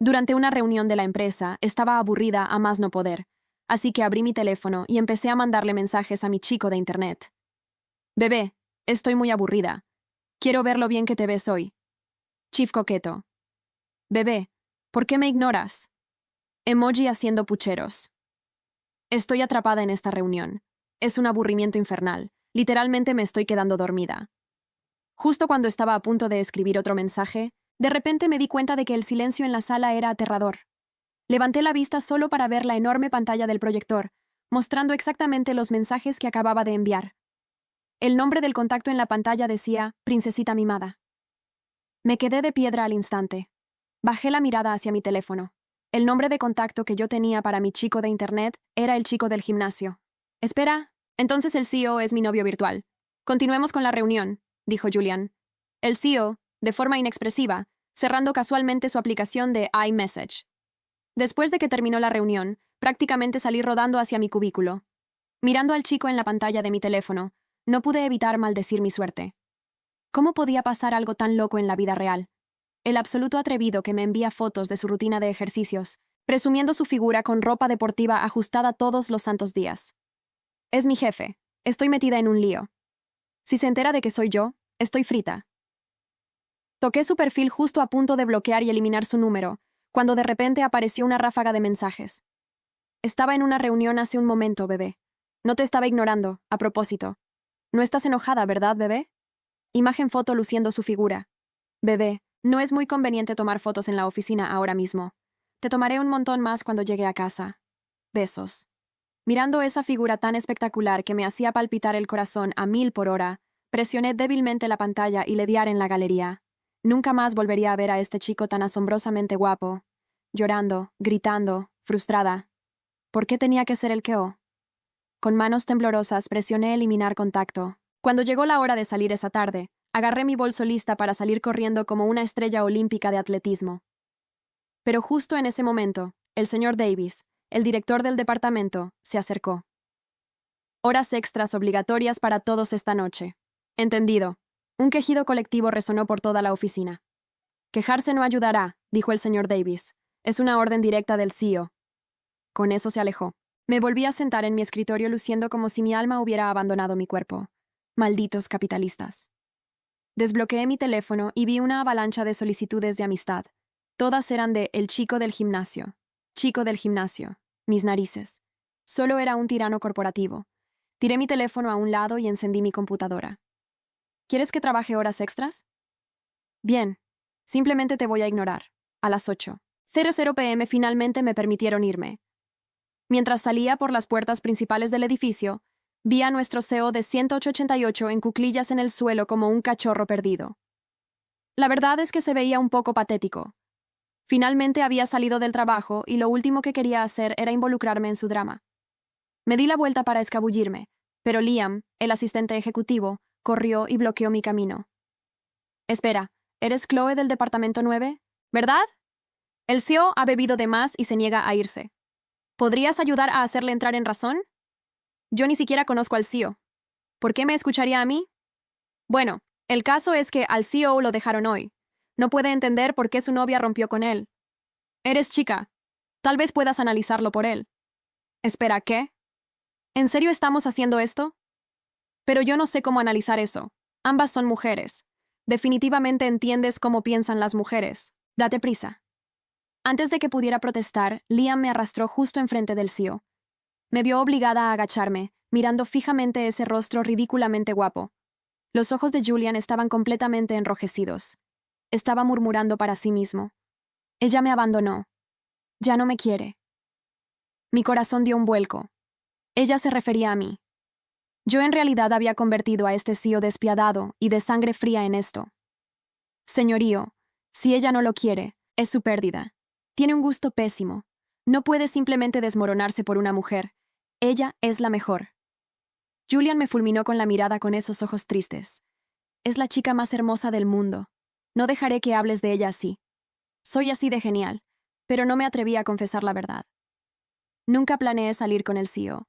Durante una reunión de la empresa, estaba aburrida a más no poder, así que abrí mi teléfono y empecé a mandarle mensajes a mi chico de internet. Bebé, estoy muy aburrida. Quiero ver lo bien que te ves hoy. Chief coqueto. Bebé, ¿por qué me ignoras? Emoji haciendo pucheros. Estoy atrapada en esta reunión. Es un aburrimiento infernal. Literalmente me estoy quedando dormida. Justo cuando estaba a punto de escribir otro mensaje, de repente me di cuenta de que el silencio en la sala era aterrador. Levanté la vista solo para ver la enorme pantalla del proyector, mostrando exactamente los mensajes que acababa de enviar. El nombre del contacto en la pantalla decía Princesita mimada. Me quedé de piedra al instante. Bajé la mirada hacia mi teléfono. El nombre de contacto que yo tenía para mi chico de internet era el chico del gimnasio. Espera, entonces el CEO es mi novio virtual. Continuemos con la reunión, dijo Julian. El CEO, de forma inexpresiva, cerrando casualmente su aplicación de iMessage. Después de que terminó la reunión, prácticamente salí rodando hacia mi cubículo. Mirando al chico en la pantalla de mi teléfono, no pude evitar maldecir mi suerte. ¿Cómo podía pasar algo tan loco en la vida real? El absoluto atrevido que me envía fotos de su rutina de ejercicios, presumiendo su figura con ropa deportiva ajustada todos los santos días. Es mi jefe. Estoy metida en un lío. Si se entera de que soy yo, estoy frita. Toqué su perfil justo a punto de bloquear y eliminar su número, cuando de repente apareció una ráfaga de mensajes. Estaba en una reunión hace un momento, bebé. No te estaba ignorando, a propósito. No estás enojada, ¿verdad, bebé? Imagen foto luciendo su figura. Bebé, no es muy conveniente tomar fotos en la oficina ahora mismo. Te tomaré un montón más cuando llegue a casa. Besos. Mirando esa figura tan espectacular que me hacía palpitar el corazón a 1000 por hora, presioné débilmente la pantalla y le di en la galería. Nunca más volvería a ver a este chico tan asombrosamente guapo. Llorando, gritando, frustrada. ¿Por qué tenía que ser el KO? Con manos temblorosas presioné eliminar contacto. Cuando llegó la hora de salir esa tarde, agarré mi bolso lista para salir corriendo como una estrella olímpica de atletismo. Pero justo en ese momento, el señor Davis, el director del departamento, se acercó. Horas extras obligatorias para todos esta noche. Entendido. Un quejido colectivo resonó por toda la oficina. Quejarse no ayudará, dijo el señor Davis. Es una orden directa del CEO. Con eso se alejó. Me volví a sentar en mi escritorio luciendo como si mi alma hubiera abandonado mi cuerpo. Malditos capitalistas. Desbloqueé mi teléfono y vi una avalancha de solicitudes de amistad. Todas eran de el chico del gimnasio. Chico del gimnasio. Mis narices. Solo era un tirano corporativo. Tiré mi teléfono a un lado y encendí mi computadora. ¿Quieres que trabaje horas extras? Bien. Simplemente te voy a ignorar. A las 8:00 p.m. finalmente me permitieron irme. Mientras salía por las puertas principales del edificio, vi a nuestro CEO de 188 en cuclillas en el suelo como un cachorro perdido. La verdad es que se veía un poco patético. Finalmente había salido del trabajo y lo último que quería hacer era involucrarme en su drama. Me di la vuelta para escabullirme, pero Liam, el asistente ejecutivo, corrió y bloqueó mi camino. Espera, ¿eres Chloe del departamento 9? ¿Verdad? El CEO ha bebido de más y se niega a irse. ¿Podrías ayudar a hacerle entrar en razón? Yo ni siquiera conozco al CEO. ¿Por qué me escucharía a mí? Bueno, el caso es que al CEO lo dejaron hoy. No puede entender por qué su novia rompió con él. Eres chica. Tal vez puedas analizarlo por él. Espera, ¿qué? ¿En serio estamos haciendo esto? Pero yo no sé cómo analizar eso. Ambas son mujeres. Definitivamente entiendes cómo piensan las mujeres. Date prisa. Antes de que pudiera protestar, Liam me arrastró justo enfrente del CEO. Me vio obligada a agacharme, mirando fijamente ese rostro ridículamente guapo. Los ojos de Julian estaban completamente enrojecidos. Estaba murmurando para sí mismo. Ella me abandonó. Ya no me quiere. Mi corazón dio un vuelco. Ella se refería a mí. Yo en realidad había convertido a este CEO despiadado y de sangre fría en esto. Señorío, si ella no lo quiere, es su pérdida. Tiene un gusto pésimo. No puede simplemente desmoronarse por una mujer. Ella es la mejor. Julian me fulminó con la mirada con esos ojos tristes. Es la chica más hermosa del mundo. No dejaré que hables de ella así. Soy así de genial, pero no me atreví a confesar la verdad. Nunca planeé salir con el CEO.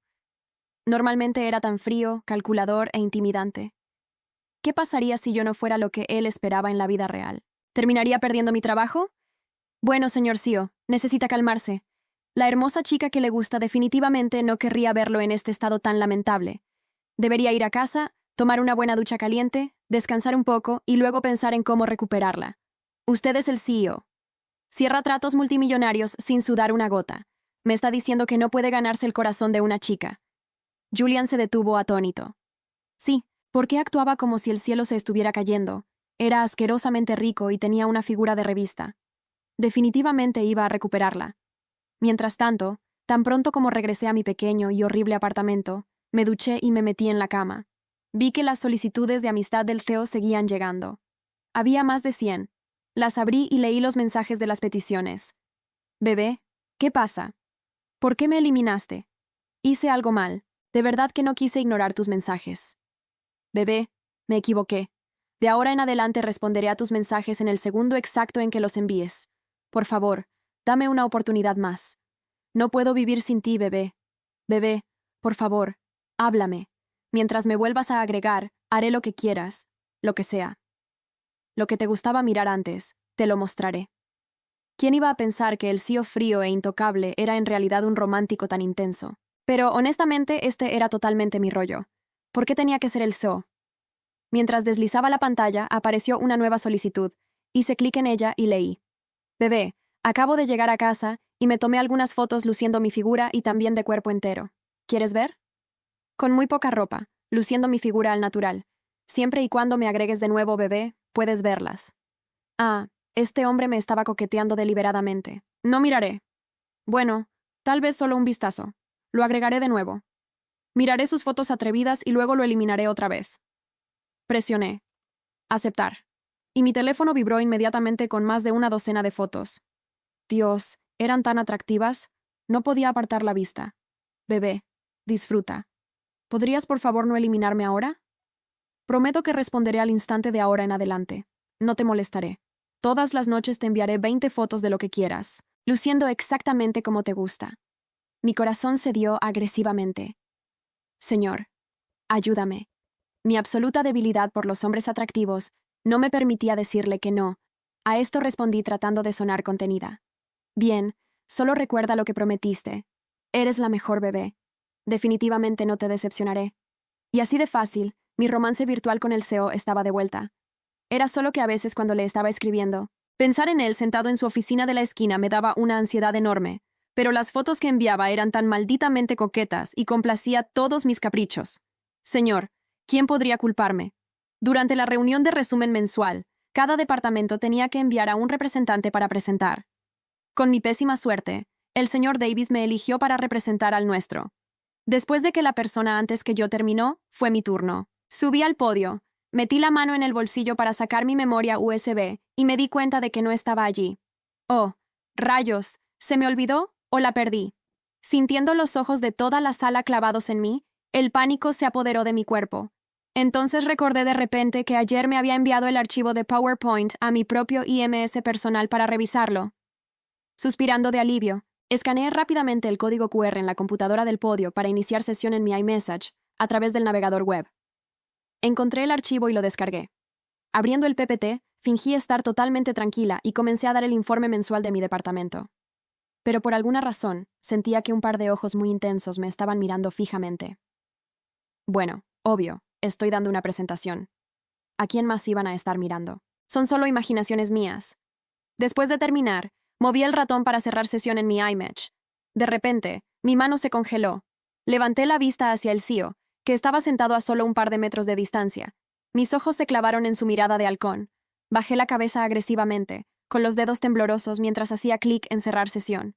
Normalmente era tan frío, calculador e intimidante. ¿Qué pasaría si yo no fuera lo que él esperaba en la vida real? ¿Terminaría perdiendo mi trabajo? Bueno, señor CEO, necesita calmarse. La hermosa chica que le gusta definitivamente no querría verlo en este estado tan lamentable. Debería ir a casa, tomar una buena ducha caliente, descansar un poco y luego pensar en cómo recuperarla. Usted es el CEO. Cierra tratos multimillonarios sin sudar una gota. Me está diciendo que no puede ganarse el corazón de una chica. Julian se detuvo atónito. Sí, porque actuaba como si el cielo se estuviera cayendo. Era asquerosamente rico y tenía una figura de revista. Definitivamente iba a recuperarla. Mientras tanto, tan pronto como regresé a mi pequeño y horrible apartamento, me duché y me metí en la cama. Vi que las solicitudes de amistad del CEO seguían llegando. Había más de 100. Las abrí y leí los mensajes de las peticiones. Bebé, ¿qué pasa? ¿Por qué me eliminaste? Hice algo mal. De verdad que no quise ignorar tus mensajes. Bebé, me equivoqué. De ahora en adelante responderé a tus mensajes en el segundo exacto en que los envíes. Por favor, dame una oportunidad más. No puedo vivir sin ti, bebé. Bebé, por favor, háblame. Mientras me vuelvas a agregar, haré lo que quieras, lo que sea. Lo que te gustaba mirar antes, te lo mostraré. ¿Quién iba a pensar que el CEO frío e intocable era en realidad un romántico tan intenso? Pero honestamente este era totalmente mi rollo. ¿Por qué tenía que ser el CEO? Mientras deslizaba la pantalla, apareció una nueva solicitud. Hice clic en ella y leí. Bebé, acabo de llegar a casa y me tomé algunas fotos luciendo mi figura y también de cuerpo entero. ¿Quieres ver? Con muy poca ropa, luciendo mi figura al natural. Siempre y cuando me agregues de nuevo, bebé, puedes verlas. Ah, este hombre me estaba coqueteando deliberadamente. No miraré. Bueno, tal vez solo un vistazo. Lo agregaré de nuevo. Miraré sus fotos atrevidas y luego lo eliminaré otra vez. Presioné. Aceptar. Y mi teléfono vibró inmediatamente con más de una docena de fotos. Dios, eran tan atractivas. No podía apartar la vista. Bebé, disfruta. ¿Podrías por favor no eliminarme ahora? Prometo que responderé al instante de ahora en adelante. No te molestaré. Todas las noches te enviaré 20 fotos de lo que quieras, luciendo exactamente como te gusta. Mi corazón cedió agresivamente. Señor, ayúdame. Mi absoluta debilidad por los hombres atractivos no me permitía decirle que no. A esto respondí tratando de sonar contenida. Bien, solo recuerda lo que prometiste. Eres la mejor, bebé. Definitivamente no te decepcionaré. Y así de fácil, mi romance virtual con el CEO estaba de vuelta. Era solo que a veces cuando le estaba escribiendo, pensar en él sentado en su oficina de la esquina me daba una ansiedad enorme, pero las fotos que enviaba eran tan malditamente coquetas y complacía todos mis caprichos. Señor, ¿quién podría culparme? Durante la reunión de resumen mensual, cada departamento tenía que enviar a un representante para presentar. Con mi pésima suerte, el señor Davis me eligió para representar al nuestro. Después de que la persona antes que yo terminó, fue mi turno. Subí al podio, metí la mano en el bolsillo para sacar mi memoria USB y me di cuenta de que no estaba allí. Oh, rayos, ¿se me olvidó o la perdí? Sintiendo los ojos de toda la sala clavados en mí, el pánico se apoderó de mi cuerpo. Entonces recordé de repente que ayer me había enviado el archivo de PowerPoint a mi propio IMS personal para revisarlo. Suspirando de alivio, escaneé rápidamente el código QR en la computadora del podio para iniciar sesión en mi iMessage a través del navegador web. Encontré el archivo y lo descargué. Abriendo el PPT, fingí estar totalmente tranquila y comencé a dar el informe mensual de mi departamento. Pero por alguna razón, sentía que un par de ojos muy intensos me estaban mirando fijamente. Bueno, obvio, estoy dando una presentación. ¿A quién más iban a estar mirando? Son solo imaginaciones mías. Después de terminar, moví el ratón para cerrar sesión en mi iMessage. De repente, mi mano se congeló. Levanté la vista hacia el CEO, que estaba sentado a solo un par de metros de distancia. Mis ojos se clavaron en su mirada de halcón. Bajé la cabeza agresivamente, con los dedos temblorosos mientras hacía clic en cerrar sesión.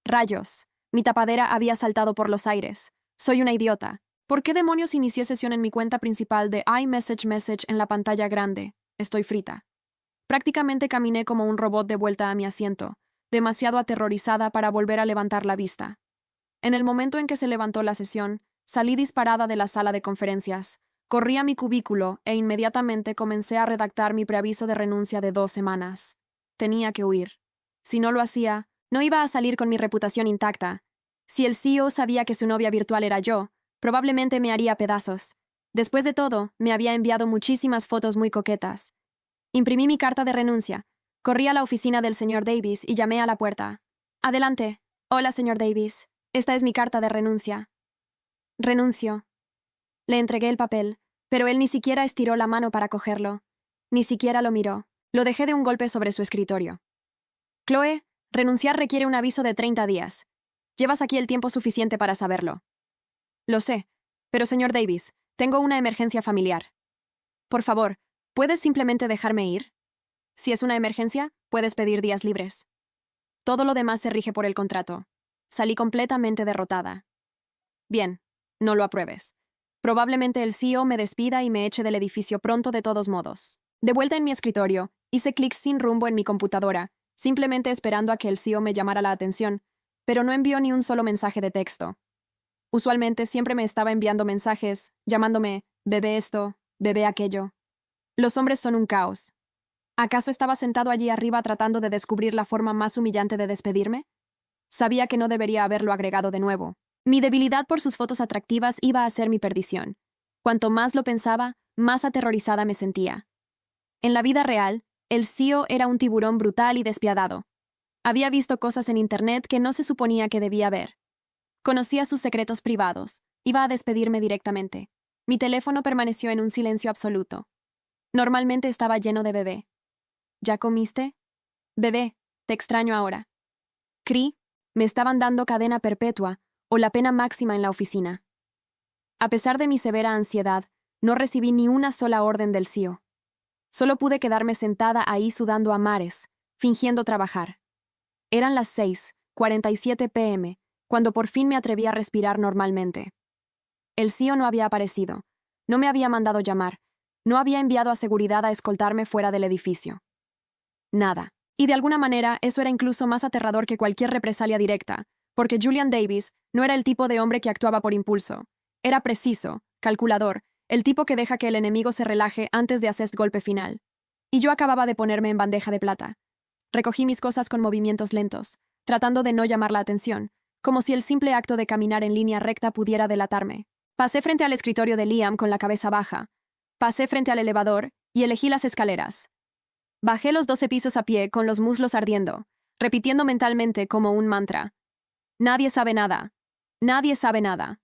Rayos, mi tapadera había saltado por los aires. Soy una idiota. ¿Por qué demonios inicié sesión en mi cuenta principal de iMessage en la pantalla grande? Estoy frita. Prácticamente caminé como un robot de vuelta a mi asiento, demasiado aterrorizada para volver a levantar la vista. En el momento en que se levantó la sesión, salí disparada de la sala de conferencias, corrí a mi cubículo e inmediatamente comencé a redactar mi preaviso de renuncia de 2 semanas. Tenía que huir. Si no lo hacía, no iba a salir con mi reputación intacta. Si el CEO sabía que su novia virtual era yo, probablemente me haría pedazos. Después de todo, me había enviado muchísimas fotos muy coquetas. Imprimí mi carta de renuncia, Corrí a la oficina del señor Davis y llamé a la puerta. Adelante. Hola, señor Davis. Esta es mi carta de renuncia. Renuncio. Le entregué el papel, pero él ni siquiera estiró la mano para cogerlo. Ni siquiera lo miró. Lo dejé de un golpe sobre su escritorio. Chloe, renunciar requiere un aviso de 30 días. Llevas aquí el tiempo suficiente para saberlo. Lo sé, pero señor Davis, tengo una emergencia familiar. Por favor, ¿puedes simplemente dejarme ir? Si es una emergencia, puedes pedir días libres. Todo lo demás se rige por el contrato. Salí completamente derrotada. Bien, no lo apruebes. Probablemente el CEO me despida y me eche del edificio pronto de todos modos. De vuelta en mi escritorio, hice clic sin rumbo en mi computadora, simplemente esperando a que el CEO me llamara la atención, pero no envió ni un solo mensaje de texto. Usualmente siempre me estaba enviando mensajes, llamándome, bebé esto, bebé aquello. Los hombres son un caos. ¿Acaso estaba sentado allí arriba tratando de descubrir la forma más humillante de despedirme? Sabía que no debería haberlo agregado de nuevo. Mi debilidad por sus fotos atractivas iba a ser mi perdición. Cuanto más lo pensaba, más aterrorizada me sentía. En la vida real, el CEO era un tiburón brutal y despiadado. Había visto cosas en Internet que no se suponía que debía ver. Conocía sus secretos privados. Iba a despedirme directamente. Mi teléfono permaneció en un silencio absoluto. Normalmente estaba lleno de bebé. ¿Ya comiste? Bebé, te extraño ahora. Cree, me estaban dando cadena perpetua o la pena máxima en la oficina. A pesar de mi severa ansiedad, no recibí ni una sola orden del CEO. Solo pude quedarme sentada ahí sudando a mares, fingiendo trabajar. Eran las 6:47 p.m., cuando por fin me atreví a respirar normalmente. El CEO no había aparecido, no me había mandado llamar, no había enviado a seguridad a escoltarme fuera del edificio. Nada. Y de alguna manera eso era incluso más aterrador que cualquier represalia directa, porque Julian Davis no era el tipo de hombre que actuaba por impulso. Era preciso, calculador, el tipo que deja que el enemigo se relaje antes de hacer golpe final. Y yo acababa de ponerme en bandeja de plata. Recogí mis cosas con movimientos lentos, tratando de no llamar la atención, como si el simple acto de caminar en línea recta pudiera delatarme. Pasé frente al escritorio de Liam con la cabeza baja. Pasé frente al elevador y elegí las escaleras. Bajé los 12 pisos a pie con los muslos ardiendo, repitiendo mentalmente como un mantra. Nadie sabe nada. Nadie sabe nada.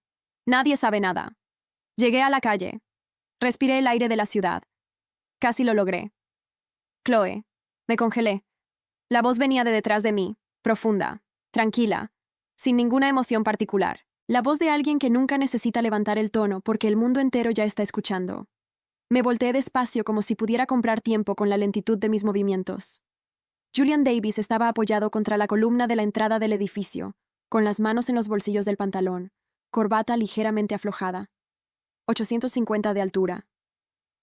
Nadie sabe nada. Llegué a la calle. Respiré el aire de la ciudad. Casi lo logré. Chloe. Me congelé. La voz venía de detrás de mí, profunda, tranquila, sin ninguna emoción particular. La voz de alguien que nunca necesita levantar el tono porque el mundo entero ya está escuchando. Me volteé despacio como si pudiera comprar tiempo con la lentitud de mis movimientos. Julian Davis estaba apoyado contra la columna de la entrada del edificio, con las manos en los bolsillos del pantalón, corbata ligeramente aflojada. 850 de altura.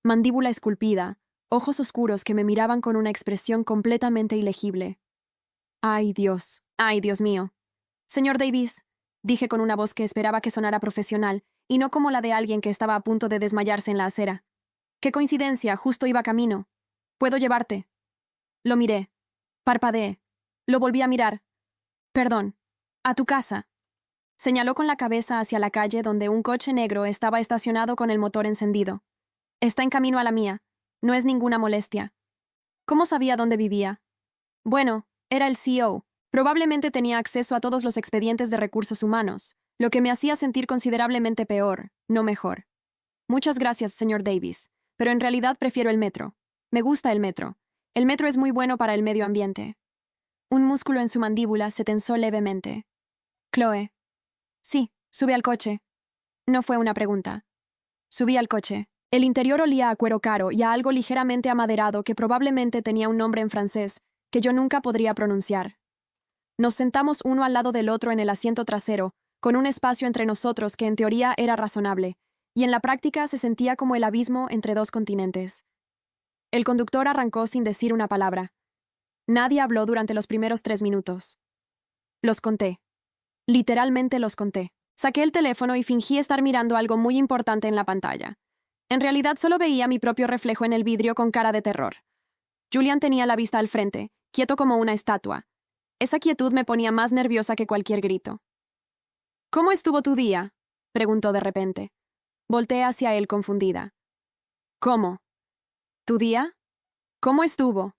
Mandíbula esculpida, ojos oscuros que me miraban con una expresión completamente ilegible. ¡Ay, Dios! ¡Ay, Dios mío! Señor Davis, dije con una voz que esperaba que sonara profesional y no como la de alguien que estaba a punto de desmayarse en la acera. ¡Qué coincidencia! Justo iba camino. ¿Puedo llevarte? Lo miré. Parpadeé. Lo volví a mirar. Perdón. A tu casa. Señaló con la cabeza hacia la calle donde un coche negro estaba estacionado con el motor encendido. Está en camino a la mía. No es ninguna molestia. ¿Cómo sabía dónde vivía? Bueno, era el CEO. Probablemente tenía acceso a todos los expedientes de recursos humanos, lo que me hacía sentir considerablemente peor, no mejor. Muchas gracias, señor Davis. Pero en realidad prefiero el metro. Me gusta el metro. El metro es muy bueno para el medio ambiente. Un músculo en su mandíbula se tensó levemente. Chloe. Sí, sube al coche. No fue una pregunta. Subí al coche. El interior olía a cuero caro y a algo ligeramente amaderado que probablemente tenía un nombre en francés que yo nunca podría pronunciar. Nos sentamos uno al lado del otro en el asiento trasero, con un espacio entre nosotros que en teoría era razonable, y en la práctica se sentía como el abismo entre dos continentes. El conductor arrancó sin decir una palabra. Nadie habló durante los primeros 3 minutos. Los conté. Literalmente los conté. Saqué el teléfono y fingí estar mirando algo muy importante en la pantalla. En realidad solo veía mi propio reflejo en el vidrio con cara de terror. Julian tenía la vista al frente, quieto como una estatua. Esa quietud me ponía más nerviosa que cualquier grito. ¿Cómo estuvo tu día?, preguntó de repente. Volteé hacia él confundida. ¿Cómo? ¿Tu día? ¿Cómo estuvo?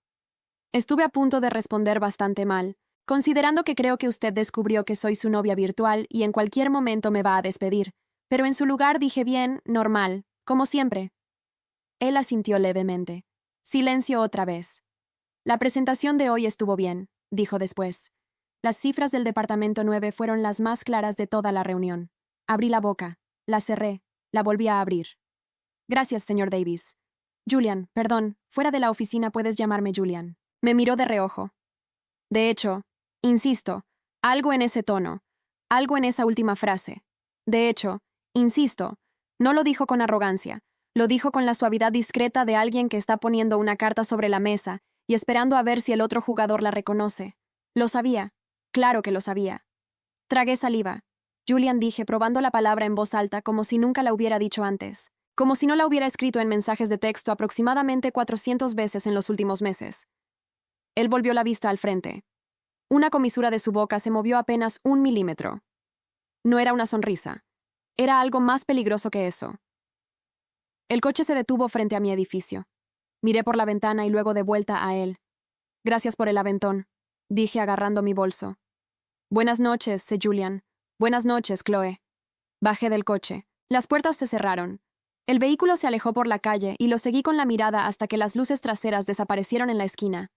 Estuve a punto de responder bastante mal, considerando que creo que usted descubrió que soy su novia virtual y en cualquier momento me va a despedir, pero en su lugar dije bien, normal, como siempre. Él asintió levemente. Silencio otra vez. La presentación de hoy estuvo bien, dijo después. Las cifras del departamento 9 fueron las más claras de toda la reunión. Abrí la boca, la cerré, la volví a abrir. Gracias, señor Davis. Julian, perdón, fuera de la oficina puedes llamarme Julian. Me miró de reojo. De hecho, insisto, algo en ese tono, algo en esa última frase. De hecho, insisto, no lo dijo con arrogancia, lo dijo con la suavidad discreta de alguien que está poniendo una carta sobre la mesa y esperando a ver si el otro jugador la reconoce. Lo sabía, claro que lo sabía. Tragué saliva. Julian, dije, probando la palabra en voz alta como si nunca la hubiera dicho antes, como si no la hubiera escrito en mensajes de texto aproximadamente 400 veces en los últimos meses. Él volvió la vista al frente. Una comisura de su boca se movió apenas 1 milímetro. No era una sonrisa. Era algo más peligroso que eso. El coche se detuvo frente a mi edificio. Miré por la ventana y luego de vuelta a él. Gracias por el aventón, dije agarrando mi bolso. Buenas noches, Julian. Buenas noches, Chloe. Bajé del coche. Las puertas se cerraron. El vehículo se alejó por la calle y lo seguí con la mirada hasta que las luces traseras desaparecieron en la esquina.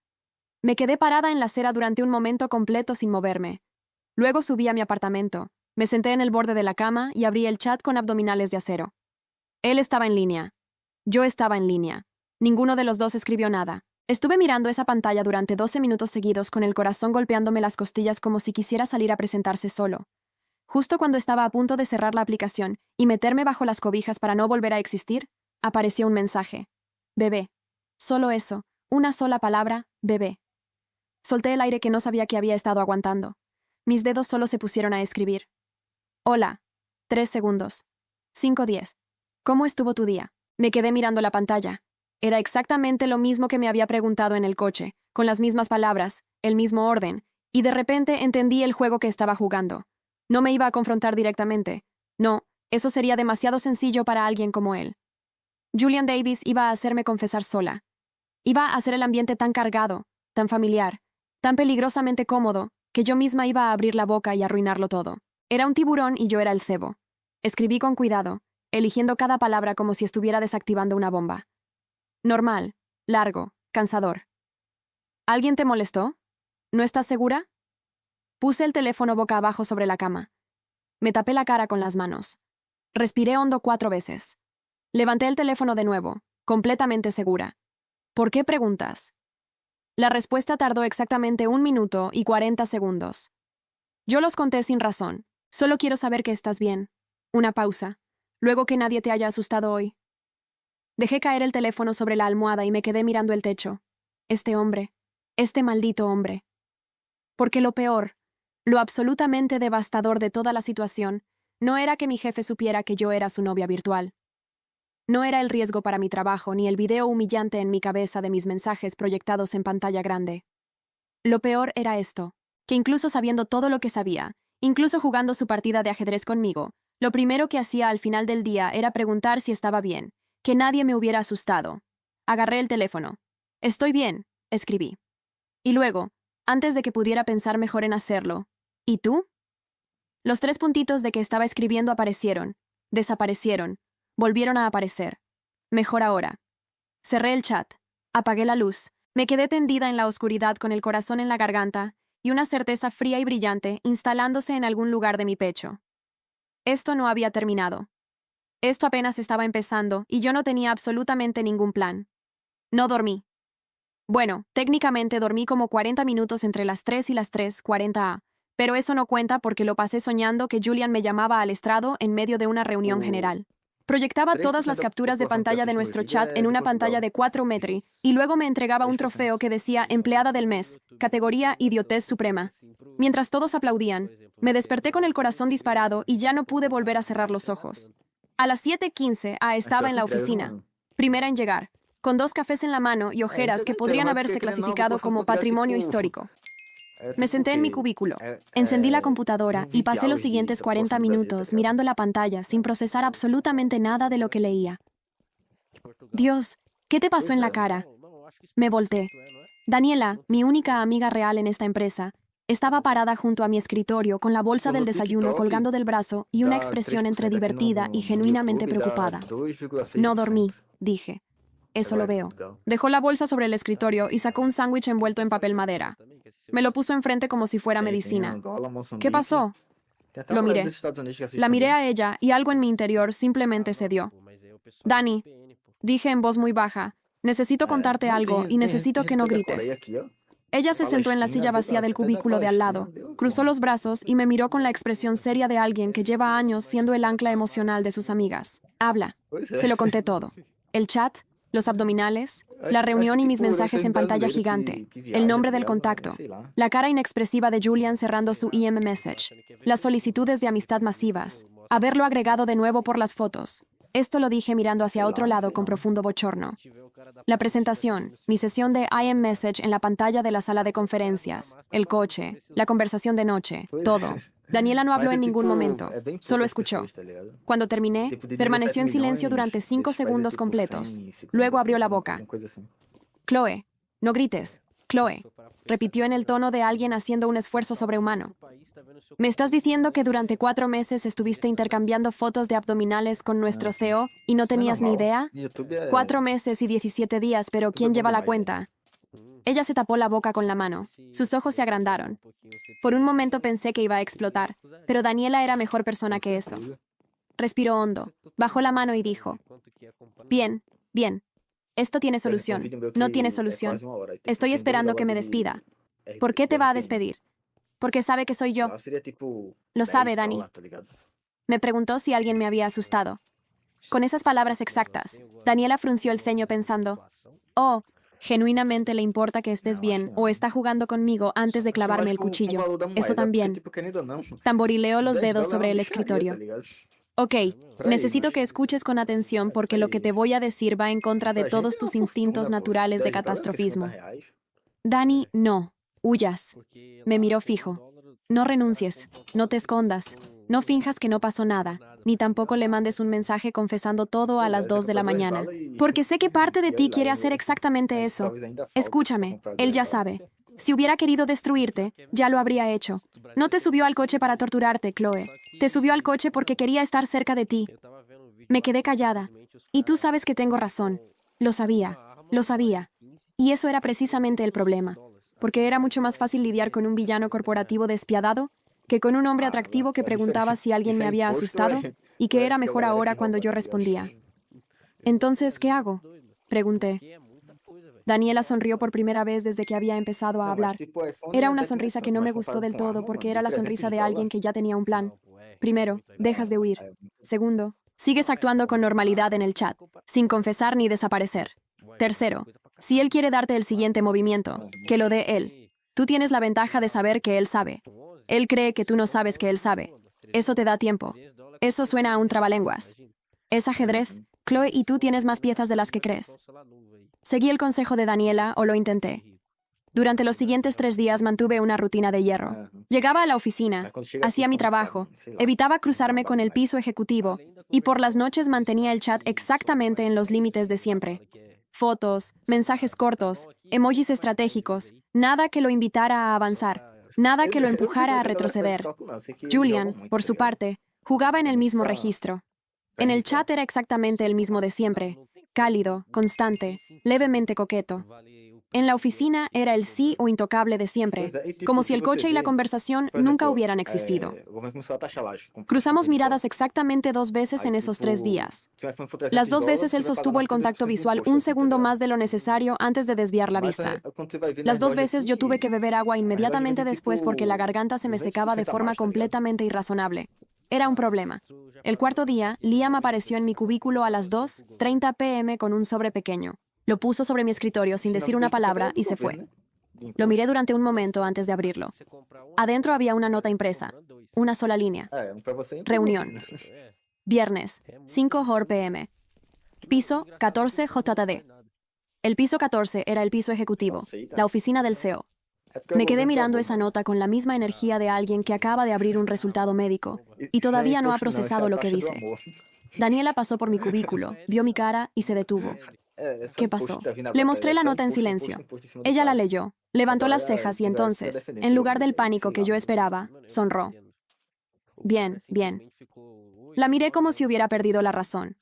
Me quedé parada en la acera durante un momento completo sin moverme. Luego subí a mi apartamento. Me senté en el borde de la cama y abrí el chat con abdominales de acero. Él estaba en línea. Yo estaba en línea. Ninguno de los dos escribió nada. Estuve mirando esa pantalla durante 12 minutos seguidos con el corazón golpeándome las costillas como si quisiera salir a presentarse solo. Justo cuando estaba a punto de cerrar la aplicación y meterme bajo las cobijas para no volver a existir, apareció un mensaje. Bebé. Solo eso. Una sola palabra, bebé. Solté el aire que no sabía que había estado aguantando. Mis dedos solo se pusieron a escribir. Hola. 3 segundos. 5:10. ¿Cómo estuvo tu día? Me quedé mirando la pantalla. Era exactamente lo mismo que me había preguntado en el coche, con las mismas palabras, el mismo orden, y de repente entendí el juego que estaba jugando. No me iba a confrontar directamente. No, eso sería demasiado sencillo para alguien como él. Julian Davis iba a hacerme confesar sola. Iba a hacer el ambiente tan cargado, tan familiar, tan peligrosamente cómodo, que yo misma iba a abrir la boca y arruinarlo todo. Era un tiburón y yo era el cebo. Escribí con cuidado, eligiendo cada palabra como si estuviera desactivando una bomba. Normal, largo, cansador. ¿Alguien te molestó? ¿No estás segura? Puse el teléfono boca abajo sobre la cama. Me tapé la cara con las manos. Respiré hondo 4 veces. Levanté el teléfono de nuevo, completamente segura. ¿Por qué preguntas? La respuesta tardó exactamente 1 minuto y 40 segundos. Yo los conté sin razón. Solo quiero saber que estás bien. Una pausa. Luego que nadie te haya asustado hoy. Dejé caer el teléfono sobre la almohada y me quedé mirando el techo. Este hombre. Este maldito hombre. Porque lo peor, lo absolutamente devastador de toda la situación, no era que mi jefe supiera que yo era su novia virtual. No era el riesgo para mi trabajo ni el video humillante en mi cabeza de mis mensajes proyectados en pantalla grande. Lo peor era esto, que incluso sabiendo todo lo que sabía, incluso jugando su partida de ajedrez conmigo, lo primero que hacía al final del día era preguntar si estaba bien, que nadie me hubiera asustado. Agarré el teléfono. Estoy bien, escribí. Y luego, antes de que pudiera pensar mejor en hacerlo, ¿y tú? Los 3 puntitos de que estaba escribiendo aparecieron, desaparecieron, volvieron a aparecer. Mejor ahora. Cerré el chat, apagué la luz, me quedé tendida en la oscuridad con el corazón en la garganta y una certeza fría y brillante instalándose en algún lugar de mi pecho. Esto no había terminado. Esto apenas estaba empezando y yo no tenía absolutamente ningún plan. No dormí. Bueno, técnicamente dormí como 40 minutos entre las 3 y las 3:40 a, pero eso no cuenta porque lo pasé soñando que Julian me llamaba al estrado en medio de una reunión general. Proyectaba todas las capturas de pantalla de nuestro chat en una pantalla de 4 metros y luego me entregaba un trofeo que decía Empleada del Mes, categoría Idiotez Suprema. Mientras todos aplaudían, me desperté con el corazón disparado y ya no pude volver a cerrar los ojos. A las 7:15 estaba en la oficina, primera en llegar, con 2 cafés en la mano y ojeras que podrían haberse clasificado como patrimonio histórico. Me senté en mi cubículo, encendí la computadora y pasé los siguientes 40 minutos mirando la pantalla sin procesar absolutamente nada de lo que leía. Dios, ¿qué te pasó en la cara? Me volteé. Daniela, mi única amiga real en esta empresa, estaba parada junto a mi escritorio con la bolsa del desayuno colgando del brazo y una expresión entre divertida y genuinamente preocupada. No dormí, dije. Eso lo veo. Dejó la bolsa sobre el escritorio y sacó un sándwich envuelto en papel madera. Me lo puso enfrente como si fuera medicina. ¿Qué pasó? Lo miré. La miré a ella y algo en mi interior simplemente cedió. Dani, dije en voz muy baja, necesito contarte algo y necesito que no grites. Ella se sentó en la silla vacía del cubículo de al lado, cruzó los brazos y me miró con la expresión seria de alguien que lleva años siendo el ancla emocional de sus amigas. Habla. Se lo conté todo. El chat, los abdominales, la reunión y mis mensajes en pantalla gigante, el nombre del contacto, la cara inexpresiva de Julian cerrando su IM message, las solicitudes de amistad masivas, haberlo agregado de nuevo por las fotos. Esto lo dije mirando hacia otro lado con profundo bochorno. La presentación, mi sesión de IM Message en la pantalla de la sala de conferencias, el coche, la conversación de noche, todo. Daniela no habló en ningún momento, solo escuchó. Cuando terminé, permaneció en silencio durante 5 segundos completos. Luego abrió la boca. Chloe, no grites. Chloe, repitió en el tono de alguien haciendo un esfuerzo sobrehumano. ¿Me estás diciendo que durante 4 meses estuviste intercambiando fotos de abdominales con nuestro CEO y no tenías ni idea? 4 meses y 17 días, pero ¿quién lleva la cuenta? Ella se tapó la boca con la mano. Sus ojos se agrandaron. Por un momento pensé que iba a explotar, pero Daniela era mejor persona que eso. Respiró hondo, bajó la mano y dijo, bien, bien. Esto tiene solución. No tiene solución. Estoy esperando que me despida. ¿Por qué te va a despedir? Porque sabe que soy yo. Lo sabe, Dani. Me preguntó si alguien me había asustado. Con esas palabras exactas, Daniela frunció el ceño pensando, oh, genuinamente le importa que estés bien o está jugando conmigo antes de clavarme el cuchillo. Eso también. Tamborileó los dedos sobre el escritorio. Ok, necesito que escuches con atención porque lo que te voy a decir va en contra de todos tus instintos naturales de catastrofismo. Dani, no. Huyas. Me miró fijo. No renuncies. No te escondas. No finjas que no pasó nada. Ni tampoco le mandes un mensaje confesando todo a las 2 de la mañana. Porque sé que parte de ti quiere hacer exactamente eso. Escúchame. Él ya sabe. Si hubiera querido destruirte, ya lo habría hecho. No te subió al coche para torturarte, Chloe. Te subió al coche porque quería estar cerca de ti. Me quedé callada. Y tú sabes que tengo razón. Lo sabía. Lo sabía. Y eso era precisamente el problema. Porque era mucho más fácil lidiar con un villano corporativo despiadado que con un hombre atractivo que preguntaba si alguien me había asustado y que era mejor ahora cuando yo respondía. Entonces, ¿qué hago? Pregunté. Daniela sonrió por primera vez desde que había empezado a hablar. Era una sonrisa que no me gustó del todo porque era la sonrisa de alguien que ya tenía un plan. Primero, dejas de huir. Segundo, sigues actuando con normalidad en el chat, sin confesar ni desaparecer. Tercero, si él quiere darte el siguiente movimiento, que lo dé él. Tú tienes la ventaja de saber que él sabe. Él cree que tú no sabes que él sabe. Eso te da tiempo. Eso suena a un trabalenguas. ¿Es ajedrez? Chloe y tú tienes más piezas de las que crees. Seguí el consejo de Daniela o lo intenté. Durante los siguientes 3 días mantuve una rutina de hierro. Llegaba a la oficina, hacía mi trabajo, evitaba cruzarme con el piso ejecutivo y por las noches mantenía el chat exactamente en los límites de siempre. Fotos, mensajes cortos, emojis estratégicos, nada que lo invitara a avanzar, nada que lo empujara a retroceder. Julian, por su parte, jugaba en el mismo registro. En el chat era exactamente el mismo de siempre, cálido, constante, levemente coqueto. En la oficina era el sí o intocable de siempre, como si el coche y la conversación nunca hubieran existido. Cruzamos miradas exactamente 2 veces en esos 3 días. Las 2 veces él sostuvo el contacto visual 1 segundo más de lo necesario antes de desviar la vista. Las 2 veces yo tuve que beber agua inmediatamente después porque la garganta se me secaba de forma completamente irrazonable. Era un problema. El cuarto día, Liam apareció en mi cubículo a las 2:30 p.m. con un sobre pequeño. Lo puso sobre mi escritorio sin decir una palabra y se fue. Lo miré durante un momento antes de abrirlo. Adentro había una nota impresa, una sola línea. Reunión. Viernes, 5:00 p.m. Piso 14 JD. El piso 14 era el piso ejecutivo, la oficina del CEO. Me quedé mirando esa nota con la misma energía de alguien que acaba de abrir un resultado médico y todavía no ha procesado lo que dice. Daniela pasó por mi cubículo, vio mi cara y se detuvo. ¿Qué pasó? Le mostré la nota en silencio. Ella la leyó, levantó las cejas y entonces, en lugar del pánico que yo esperaba, sonró. Bien, bien. La miré como si hubiera perdido la razón.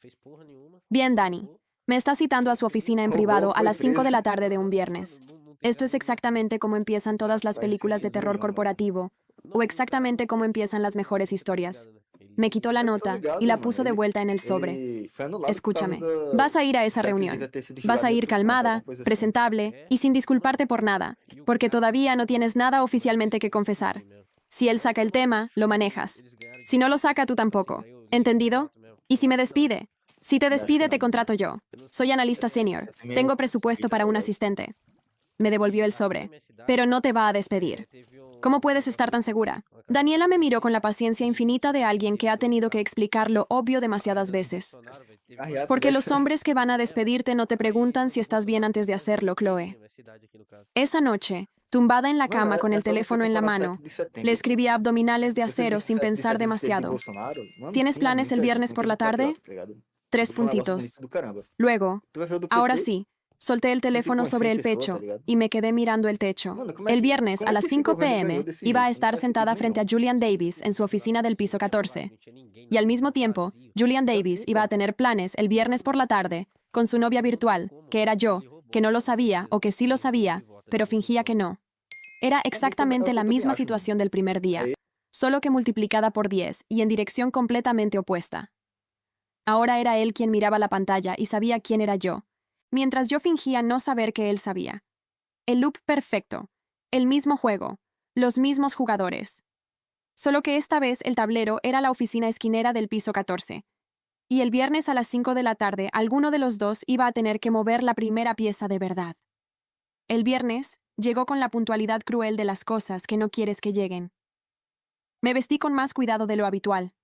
Bien, Dani. Me está citando a su oficina en privado a las 5 de la tarde de un viernes. Esto es exactamente como empiezan todas las películas de terror corporativo, o exactamente como empiezan las mejores historias. Me quitó la nota y la puso de vuelta en el sobre. Escúchame, vas a ir a esa reunión. Vas a ir calmada, presentable y sin disculparte por nada, porque todavía no tienes nada oficialmente que confesar. Si él saca el tema, lo manejas. Si no lo saca, tú tampoco. ¿Entendido? ¿Y si me despide? Si te despide, te contrato yo. Soy analista senior. Tengo presupuesto para un asistente. Me devolvió el sobre. Pero no te va a despedir. ¿Cómo puedes estar tan segura? Daniela me miró con la paciencia infinita de alguien que ha tenido que explicar lo obvio demasiadas veces. Porque los hombres que van a despedirte no te preguntan si estás bien antes de hacerlo, Chloe. Esa noche, tumbada en la cama con el teléfono en la mano, le escribí abdominales de acero sin pensar demasiado. ¿Tienes planes el viernes por la tarde? 3 puntitos. Luego, ahora sí, solté el teléfono sobre el pecho y me quedé mirando el techo. El viernes a las 5 p.m. iba a estar sentada frente a Julian Davis en su oficina del piso 14. Y al mismo tiempo, Julian Davis iba a tener planes el viernes por la tarde con su novia virtual, que era yo, que no lo sabía o que sí lo sabía, pero fingía que no. Era exactamente la misma situación del primer día, solo que multiplicada por 10 y en dirección completamente opuesta. Ahora era él quien miraba la pantalla y sabía quién era yo, mientras yo fingía no saber que él sabía. El loop perfecto, el mismo juego, los mismos jugadores. Solo que esta vez el tablero era la oficina esquinera del piso 14. Y el viernes a las 5 de la tarde alguno de los dos iba a tener que mover la primera pieza de verdad. El viernes llegó con la puntualidad cruel de las cosas que no quieres que lleguen. Me vestí con más cuidado de lo habitual.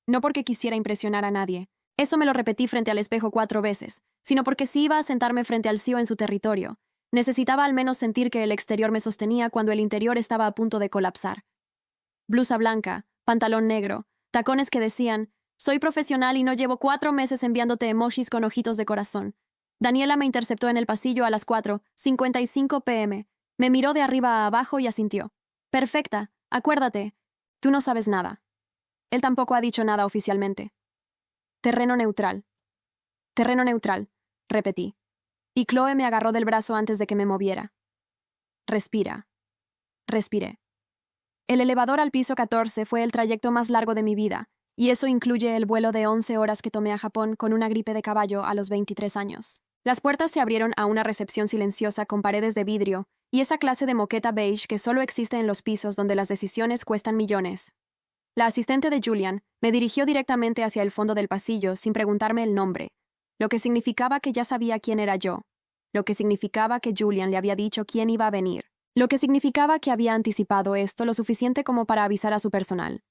No porque quisiera impresionar a nadie. Eso me lo repetí frente al espejo 4 veces, sino porque si iba a sentarme frente al CEO en su territorio, necesitaba al menos sentir que el exterior me sostenía cuando el interior estaba a punto de colapsar. Blusa blanca, pantalón negro, tacones que decían, soy profesional y no llevo 4 meses enviándote emojis con ojitos de corazón. Daniela me interceptó en el pasillo a las 4:55 p.m. Me miró de arriba a abajo y asintió. Perfecta, acuérdate, tú no sabes nada. Él tampoco ha dicho nada oficialmente. Terreno neutral. Terreno neutral, repetí. Y Chloe me agarró del brazo antes de que me moviera. Respira. Respiré. El elevador al piso 14 fue el trayecto más largo de mi vida, y eso incluye el vuelo de 11 horas que tomé a Japón con una gripe de caballo a los 23 años. Las puertas se abrieron a una recepción silenciosa con paredes de vidrio y esa clase de moqueta beige que solo existe en los pisos donde las decisiones cuestan millones. La asistente de Julian me dirigió directamente hacia el fondo del pasillo sin preguntarme el nombre, lo que significaba que ya sabía quién era yo, lo que significaba que Julian le había dicho quién iba a venir, lo que significaba que había anticipado esto lo suficiente como para avisar a su personal.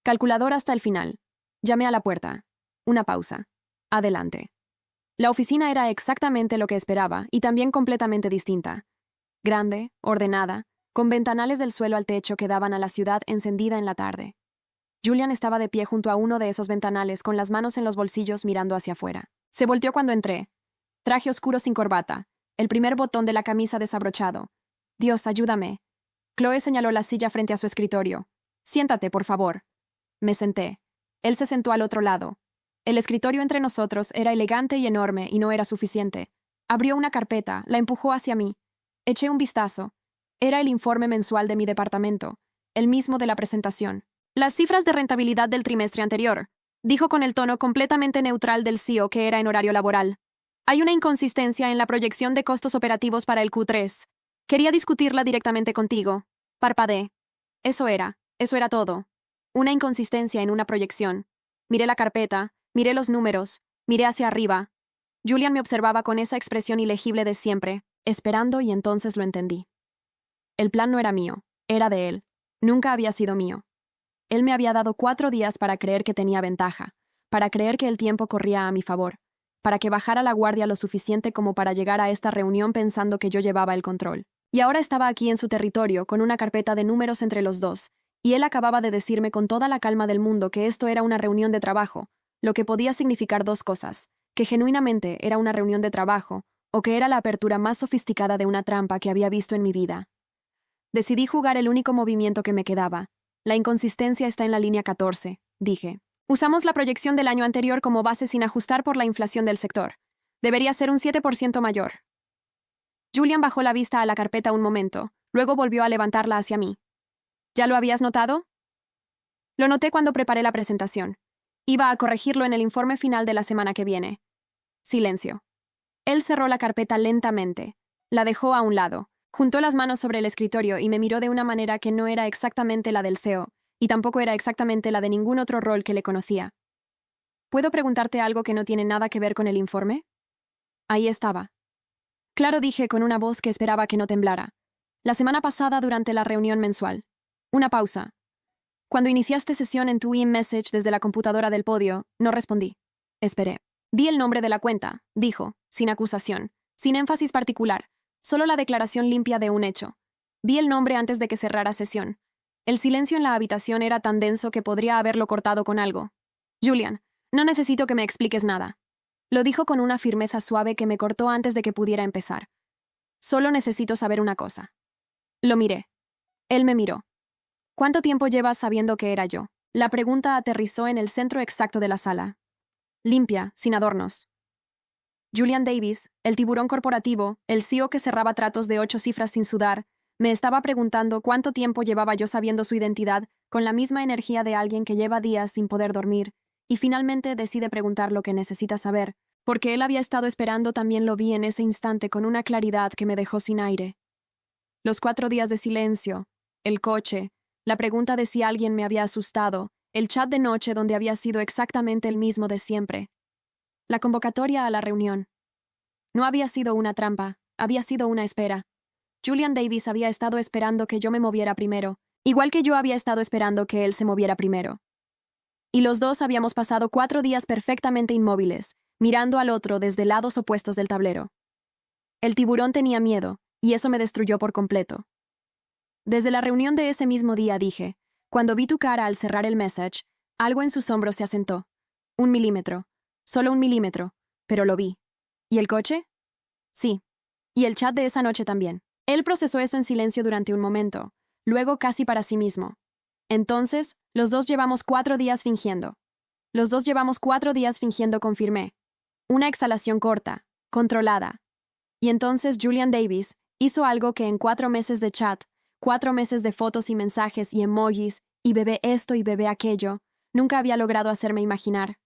Calculador hasta el final. Llamé a la puerta. Una pausa. Adelante. La oficina era exactamente lo que esperaba y también completamente distinta. Grande, ordenada, con ventanales del suelo al techo que daban a la ciudad encendida en la tarde. Julian estaba de pie junto a uno de esos ventanales con las manos en los bolsillos mirando hacia afuera. Se volteó cuando entré. Traje oscuro sin corbata, el primer botón de la camisa desabrochado. Dios, ayúdame. Chloe señaló la silla frente a su escritorio. Siéntate, por favor. Me senté. Él se sentó al otro lado. El escritorio entre nosotros era elegante y enorme y no era suficiente. Abrió una carpeta, la empujó hacia mí. Eché un vistazo. Era el informe mensual de mi departamento, el mismo de la presentación. Las cifras de rentabilidad del trimestre anterior, dijo con el tono completamente neutral del CEO que era en horario laboral. Hay una inconsistencia en la proyección de costos operativos para el Q3. Quería discutirla directamente contigo. Parpadeé. Eso era todo. Una inconsistencia en una proyección. Miré la carpeta, miré los números, miré hacia arriba. Julian me observaba con esa expresión ilegible de siempre, esperando y entonces lo entendí. El plan no era mío, era de él. Nunca había sido mío. Él me había dado 4 días para creer que tenía ventaja, para creer que el tiempo corría a mi favor, para que bajara la guardia lo suficiente como para llegar a esta reunión pensando que yo llevaba el control. Y ahora estaba aquí en su territorio con una carpeta de números entre los dos, y él acababa de decirme con toda la calma del mundo que esto era una reunión de trabajo, lo que podía significar 2 cosas, que genuinamente era una reunión de trabajo o que era la apertura más sofisticada de una trampa que había visto en mi vida. Decidí jugar el único movimiento que me quedaba. La inconsistencia está en la línea 14, dije. Usamos la proyección del año anterior como base sin ajustar por la inflación del sector. Debería ser un 7% mayor. Julian bajó la vista a la carpeta un momento, luego volvió a levantarla hacia mí. ¿Ya lo habías notado? Lo noté cuando preparé la presentación. Iba a corregirlo en el informe final de la semana que viene. Silencio. Él cerró la carpeta lentamente. La dejó a un lado. Juntó las manos sobre el escritorio y me miró de una manera que no era exactamente la del CEO, y tampoco era exactamente la de ningún otro rol que le conocía. ¿Puedo preguntarte algo que no tiene nada que ver con el informe? Ahí estaba. Claro, dije con una voz que esperaba que no temblara. La semana pasada durante la reunión mensual. Una pausa. Cuando iniciaste sesión en tu e-message desde la computadora del podio, no respondí. Esperé. Vi el nombre de la cuenta, dijo, sin acusación, sin énfasis particular, solo la declaración limpia de un hecho. Vi el nombre antes de que cerrara sesión. El silencio en la habitación era tan denso que podría haberlo cortado con algo. Julian, no necesito que me expliques nada. Lo dijo con una firmeza suave que me cortó antes de que pudiera empezar. Solo necesito saber una cosa. Lo miré. Él me miró. ¿Cuánto tiempo llevas sabiendo que era yo? La pregunta aterrizó en el centro exacto de la sala. Limpia, sin adornos. Julian Davis, el tiburón corporativo, el CEO que cerraba tratos de 8 cifras sin sudar, me estaba preguntando cuánto tiempo llevaba yo sabiendo su identidad con la misma energía de alguien que lleva días sin poder dormir, y finalmente decide preguntar lo que necesita saber, porque él había estado esperando. También lo vi en ese instante con una claridad que me dejó sin aire. Los 4 días de silencio, el coche, la pregunta de si alguien me había asustado, el chat de noche donde había sido exactamente el mismo de siempre. La convocatoria a la reunión. No había sido una trampa, había sido una espera. Julian Davis había estado esperando que yo me moviera primero, igual que yo había estado esperando que él se moviera primero. Y los dos habíamos pasado 4 días perfectamente inmóviles, mirando al otro desde lados opuestos del tablero. El tiburón tenía miedo, y eso me destruyó por completo. Desde la reunión de ese mismo día dije, cuando vi tu cara al cerrar el message, algo en sus hombros se asentó. 1 milímetro. Solo 1 milímetro. Pero lo vi. ¿Y el coche? Sí. Y el chat de esa noche también. Él procesó eso en silencio durante un momento, luego casi para sí mismo. Entonces, los dos llevamos 4 días fingiendo. Los dos llevamos 4 días fingiendo, confirmé. Una exhalación corta, controlada. Y entonces Julian Davis hizo algo que en 4 meses de chat, 4 meses de fotos y mensajes y emojis, y bebé esto y bebé aquello, nunca había logrado hacerme imaginar.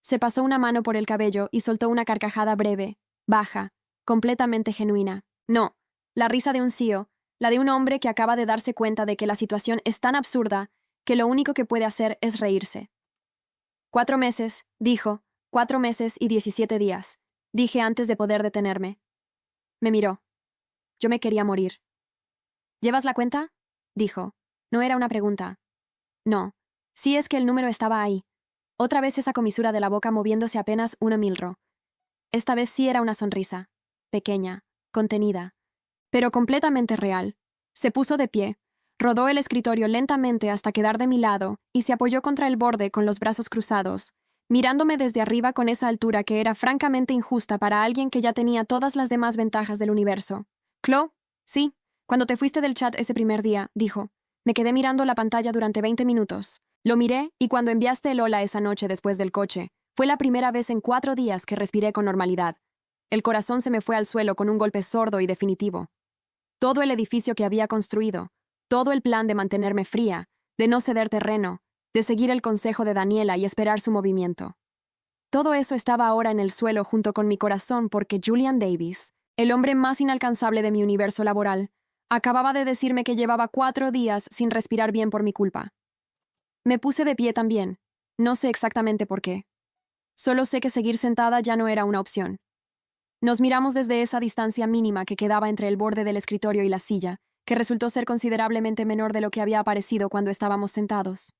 Se pasó una mano por el cabello y soltó una carcajada breve, baja, completamente genuina. No, la risa de un CEO, la de un hombre que acaba de darse cuenta de que la situación es tan absurda que lo único que puede hacer es reírse. 4 meses, dijo, 4 meses y 17 días, dije antes de poder detenerme. Me miró. Yo me quería morir. ¿Llevas la cuenta? Dijo. No era una pregunta. No. Sí, es que el número estaba ahí. Otra vez esa comisura de la boca moviéndose apenas 1 milro. Esta vez sí era una sonrisa. Pequeña, contenida, pero completamente real. Se puso de pie, rodó el escritorio lentamente hasta quedar de mi lado y se apoyó contra el borde con los brazos cruzados, mirándome desde arriba con esa altura que era francamente injusta para alguien que ya tenía todas las demás ventajas del universo. Chloe, sí, cuando te fuiste del chat ese primer día, dijo. Me quedé mirando la pantalla durante 20 minutos. Lo miré y cuando enviaste el hola esa noche después del coche, fue la primera vez en 4 días que respiré con normalidad. El corazón se me fue al suelo con un golpe sordo y definitivo. Todo el edificio que había construido, todo el plan de mantenerme fría, de no ceder terreno, de seguir el consejo de Daniela y esperar su movimiento. Todo eso estaba ahora en el suelo junto con mi corazón porque Julian Davis, el hombre más inalcanzable de mi universo laboral, acababa de decirme que llevaba 4 días sin respirar bien por mi culpa. Me puse de pie también. No sé exactamente por qué. Solo sé que seguir sentada ya no era una opción. Nos miramos desde esa distancia mínima que quedaba entre el borde del escritorio y la silla, que resultó ser considerablemente menor de lo que había aparecido cuando estábamos sentados.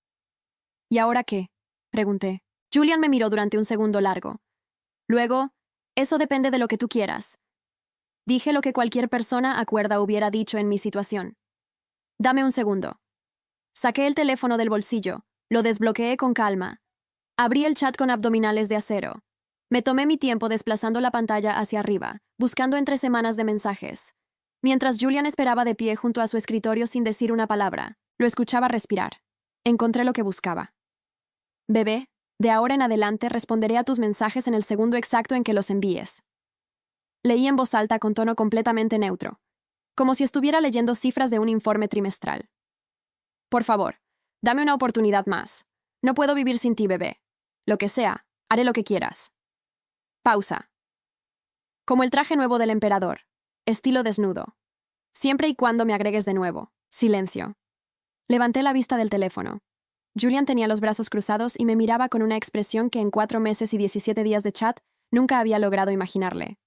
¿Y ahora qué? Pregunté. Julian me miró durante un segundo largo. Luego, eso depende de lo que tú quieras. Dije lo que cualquier persona acuerda hubiera dicho en mi situación. Dame un segundo. Saqué el teléfono del bolsillo, lo desbloqueé con calma. Abrí el chat con abdominales de acero. Me tomé mi tiempo desplazando la pantalla hacia arriba, buscando entre semanas de mensajes. Mientras Julian esperaba de pie junto a su escritorio sin decir una palabra, lo escuchaba respirar. Encontré lo que buscaba. Bebé, de ahora en adelante responderé a tus mensajes en el segundo exacto en que los envíes. Leí en voz alta con tono completamente neutro, como si estuviera leyendo cifras de un informe trimestral. Por favor, dame una oportunidad más. No puedo vivir sin ti, bebé. Lo que sea, haré lo que quieras. Pausa. Como el traje nuevo del emperador. Estilo desnudo. Siempre y cuando me agregues de nuevo. Silencio. Levanté la vista del teléfono. Julian tenía los brazos cruzados y me miraba con una expresión que en 4 meses y 17 días de chat nunca había logrado imaginarle.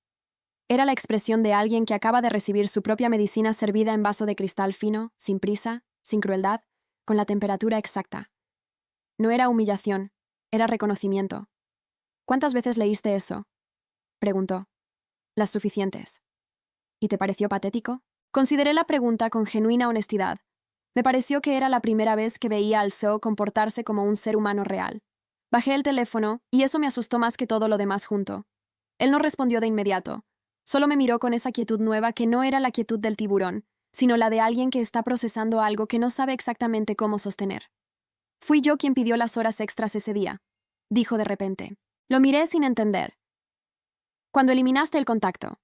Era la expresión de alguien que acaba de recibir su propia medicina servida en vaso de cristal fino, sin prisa, sin crueldad, con la temperatura exacta. No era humillación, era reconocimiento. ¿Cuántas veces leíste eso? Preguntó. Las suficientes. ¿Y te pareció patético? Consideré la pregunta con genuina honestidad. Me pareció que era la primera vez que veía al CEO comportarse como un ser humano real. Bajé el teléfono, y eso me asustó más que todo lo demás junto. Él no respondió de inmediato. Solo me miró con esa quietud nueva que no era la quietud del tiburón, sino la de alguien que está procesando algo que no sabe exactamente cómo sostener. Fui yo quien pidió las horas extras ese día, dijo de repente. Lo miré sin entender. Cuando eliminaste el contacto.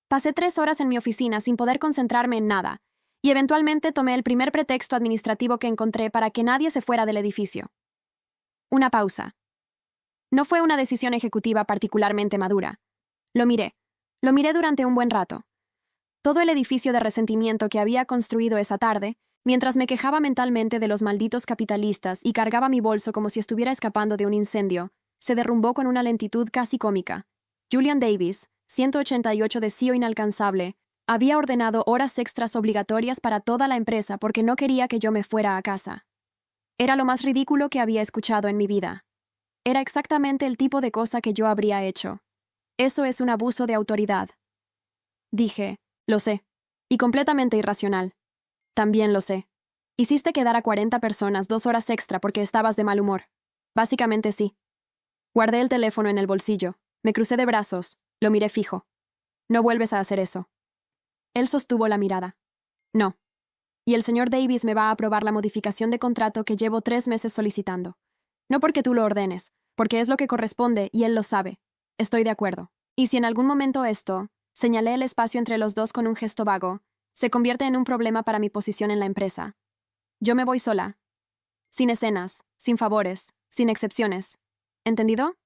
Pasé 3 horas en mi oficina sin poder concentrarme en nada, y eventualmente tomé el primer pretexto administrativo que encontré para que nadie se fuera del edificio. Una pausa. No fue una decisión ejecutiva particularmente madura. Lo miré durante un buen rato. Todo el edificio de resentimiento que había construido esa tarde, mientras me quejaba mentalmente de los malditos capitalistas y cargaba mi bolso como si estuviera escapando de un incendio, se derrumbó con una lentitud casi cómica. Julian Davis, 188 de CEO inalcanzable, había ordenado horas extras obligatorias para toda la empresa porque no quería que yo me fuera a casa. Era lo más ridículo que había escuchado en mi vida. Era exactamente el tipo de cosa que yo habría hecho. Eso es un abuso de autoridad. Dije, lo sé. Y completamente irracional. También lo sé. Hiciste quedar a 40 personas 2 horas extra porque estabas de mal humor. Básicamente sí. Guardé el teléfono en el bolsillo. Me crucé de brazos. Lo miré fijo. No vuelves a hacer eso. Él sostuvo la mirada. No. Y el señor Davis me va a aprobar la modificación de contrato que llevo 3 meses solicitando. No porque tú lo ordenes, porque es lo que corresponde y él lo sabe. Estoy de acuerdo. Y si en algún momento esto, señalé el espacio entre los dos con un gesto vago, se convierte en un problema para mi posición en la empresa. Yo me voy sola. Sin escenas, sin favores, sin excepciones. ¿Entendido?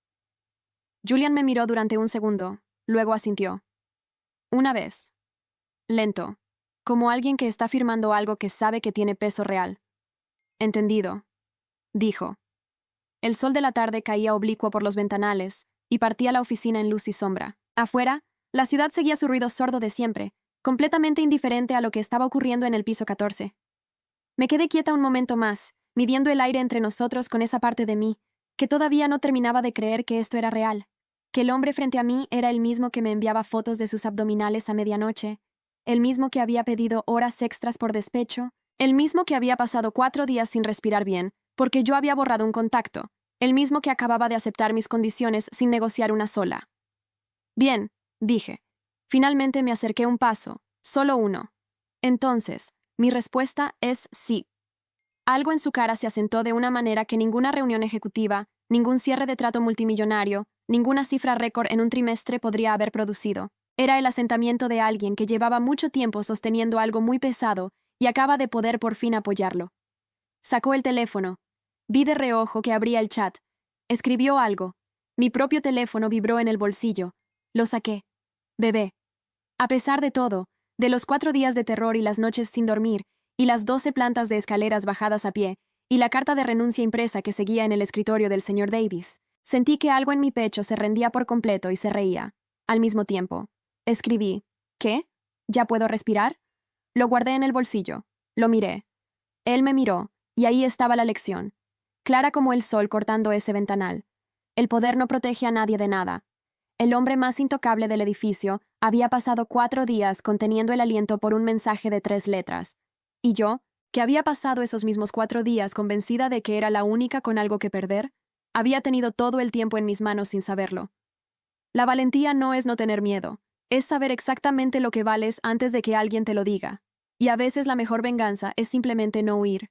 Julian me miró durante un segundo, luego asintió. Una vez. Lento, como alguien que está firmando algo que sabe que tiene peso real. Entendido, dijo. El sol de la tarde caía oblicuo por los ventanales y partía la oficina en luz y sombra. Afuera, la ciudad seguía su ruido sordo de siempre, completamente indiferente a lo que estaba ocurriendo en el piso 14. Me quedé quieta un momento más, midiendo el aire entre nosotros con esa parte de mí, que todavía no terminaba de creer que esto era real, que el hombre frente a mí era el mismo que me enviaba fotos de sus abdominales a medianoche, el mismo que había pedido horas extras por despecho, el mismo que había pasado 4 días sin respirar bien, porque yo había borrado un contacto, el mismo que acababa de aceptar mis condiciones sin negociar una sola. Bien, dije. Finalmente me acerqué un paso, solo uno. Entonces, mi respuesta es sí. Algo en su cara se asentó de una manera que ninguna reunión ejecutiva, ningún cierre de trato multimillonario, ninguna cifra récord en un trimestre podría haber producido. Era el asentamiento de alguien que llevaba mucho tiempo sosteniendo algo muy pesado y acaba de poder por fin apoyarlo. Sacó el teléfono. Vi de reojo que abría el chat. Escribió algo. Mi propio teléfono vibró en el bolsillo. Lo saqué. Bebé. A pesar de todo, de los 4 días de terror y las noches sin dormir, y las 12 plantas de escaleras bajadas a pie, y la carta de renuncia impresa que seguía en el escritorio del señor Davis, sentí que algo en mi pecho se rendía por completo y se reía. Al mismo tiempo, escribí, ¿qué? ¿Ya puedo respirar? Lo guardé en el bolsillo. Lo miré. Él me miró, y ahí estaba la lección. Clara como el sol cortando ese ventanal. El poder no protege a nadie de nada. El hombre más intocable del edificio había pasado 4 días conteniendo el aliento por un mensaje de 3 letras. Y yo, que había pasado esos mismos 4 días convencida de que era la única con algo que perder, había tenido todo el tiempo en mis manos sin saberlo. La valentía no es no tener miedo, es saber exactamente lo que vales antes de que alguien te lo diga. Y a veces la mejor venganza es simplemente no huir.